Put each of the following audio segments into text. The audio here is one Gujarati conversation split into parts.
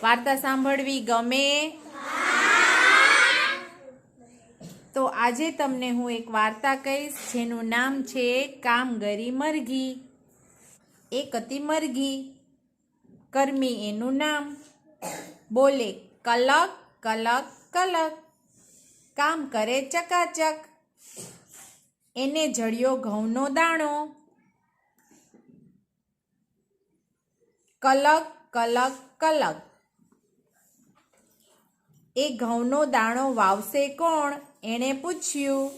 વાર્તા સાંભળવી ગમે? તો આજે તમને હું એક વાર્તા કહીશ જેનું નામ છે કામગરી મરઘી. એક હતી મરઘી, કર્મી એનું નામ. બોલે કલક કલક કલક, કામ કરે ચકાચક. એને જડ્યો ઘઉંનો દાણો. કલક કલક કલક, એ ઘઉંનો દાણો વાવશે કોણ? એણે પૂછ્યું.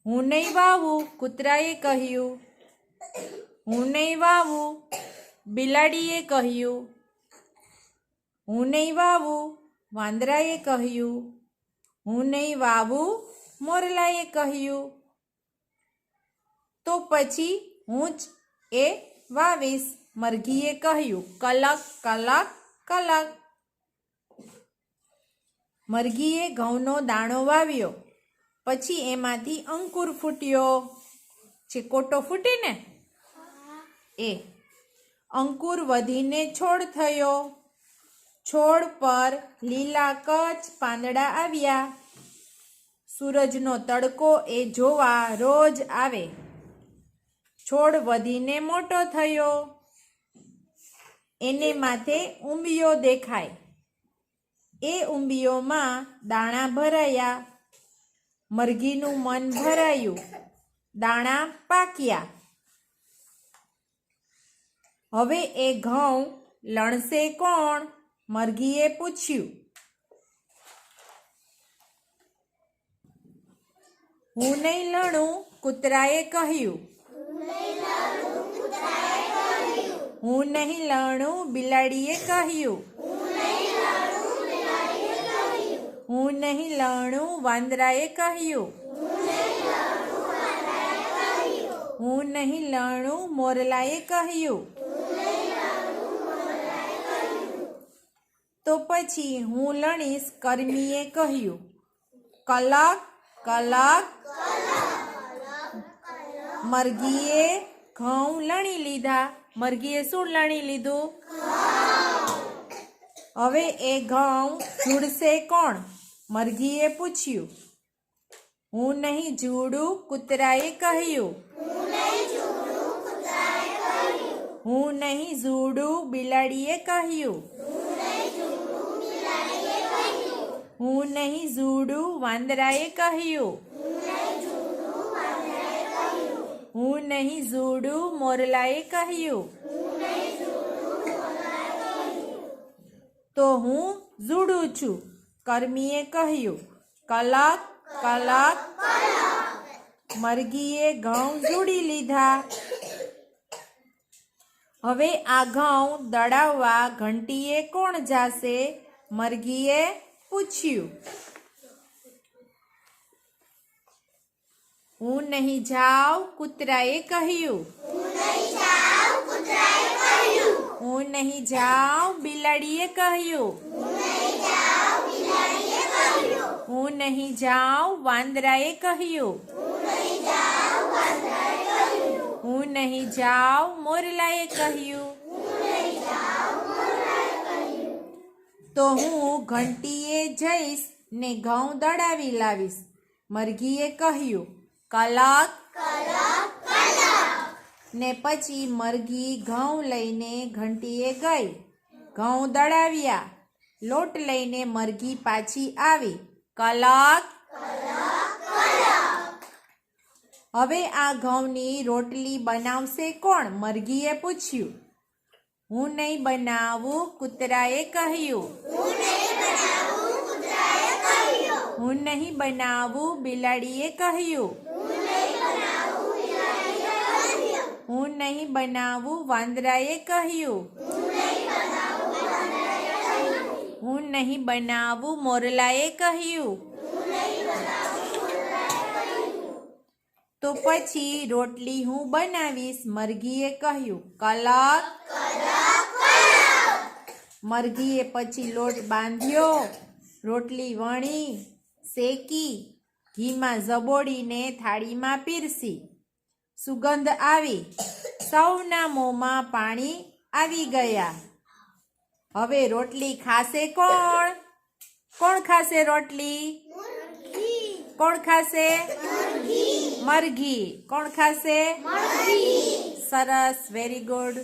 હું નહીં વાવું, કૂતરાએ કહ્યું. હું નહીં વાવું, બિલાડીએ કહ્યું. હું નહીં વાવું, વાંદરાએ કહ્યું. હું નહીં વાવું, મોરલાએ કહ્યું. તો પછી હું જ એ વાવીશ, મરઘીએ કહ્યું. કલક કલક કલક. મરઘીએ ઘઉંનો દાણો વાવ્યો. પછી એમાંથી અંકુર ફૂટ્યો. ચીકોટો ફૂટે ને એ અંકુર વધીને છોડ થયો. છોડ પર લીલા કચ પાંદડા આવ્યા. સૂરજનો તડકો એ જોવા રોજ આવે. છોડ વધીને મોટો થયો. એને માથે ઉંબીઓ દેખાય. એ ઉંબીઓમાં દાણા ભરાયા. મરઘીનું મન ભરાયું. દાણા પાક્યા. હવે એ ઘઉં લણશે કોણ? મરઘીએ પૂછ્યું. હું નહીં લણું, કૂતરાએ કહ્યું. હું નહીં લણું, બિલાડીએ કહ્યું. હું નહીં લણું, વાંદરાએ કહ્યું. હું નહીં લણું, મોરલાએ કહ્યું. તો પછી હું લણીશ, કર્મીએ કહ્યું. કલક કલક. મરઘીએ ઘઉં લણી લીધા. મરઘીએ શું લણી લીધું? હવે એ ઘઉં ઝૂડશે કોણ? મરઘીએ પૂછ્યું. હું નહીં ઝૂડું, કૂતરાએ કહ્યું. હું નહીં ઝૂડું, બિલાડીએ કહ્યું. હું નહીં ઝૂડું, વાંદરાએ કહ્યું. હું નહીં ઝૂડું, મોરલાએ કહ્યું. તો હું ઝૂડું છું, કર્મીએ કહ્યું. કલક કલક. મરઘીએ ઘઉં ઝૂડી લીધા. હવે આ ઘઉં દળાવવા ઘંટીએ કોણ જાશે? મરઘીએ પૂછ્યું. હું નહીં જાઉં, કૂતરાએ કહ્યું. હું નહીં જાઉં, બિલાડીએ કહ્યું. હું નહીં જાઉં, વાંદરાએ કહ્યું. હું નહીં જાઉં, મોરલાએ કહ્યું. તો હું ઘંટીએ જઈશ ને ઘઉં દળાવી લાવીશ. મરઘીએ કહ્યું. કલક ને પછી મરઘી ઘઉં લઈને ઘંટીએ ગઈ. ઘઉં દળાવ્યા. લોટ લઈને મરઘી પાછી આવી. કલક. હવે આ ઘઉંની રોટલી બનાવશે કોણ? મરઘીએ પૂછ્યું. હું નહીં બનાવું, કૂતરાએ કહ્યું. હું નહીં બનાવું, બિલાડીએ કહ્યું. હું નહીં બનાવું, વાંદરાએ કહ્યું. હું નહીં બનાવું, મોરલાએ કહ્યું. તો પછી રોટલી હું બનાવીશ, મરઘીએ કહ્યું. કલક. મરઘીએ પછી લોટ બાંધ્યો. રોટલી વણી, શેકી, ઘીમાં ઝબોડીને થાળીમાં પીરસી. સુગંધ આવી. સૌના મોંમાં પાણી આવી ગયા. હવે રોટલી ખાશે કોણ? કોણ ખાશે રોટલી? કોણ ખાશે? મરઘી. કોણ ખાશે? સરસ, વેરી ગુડ.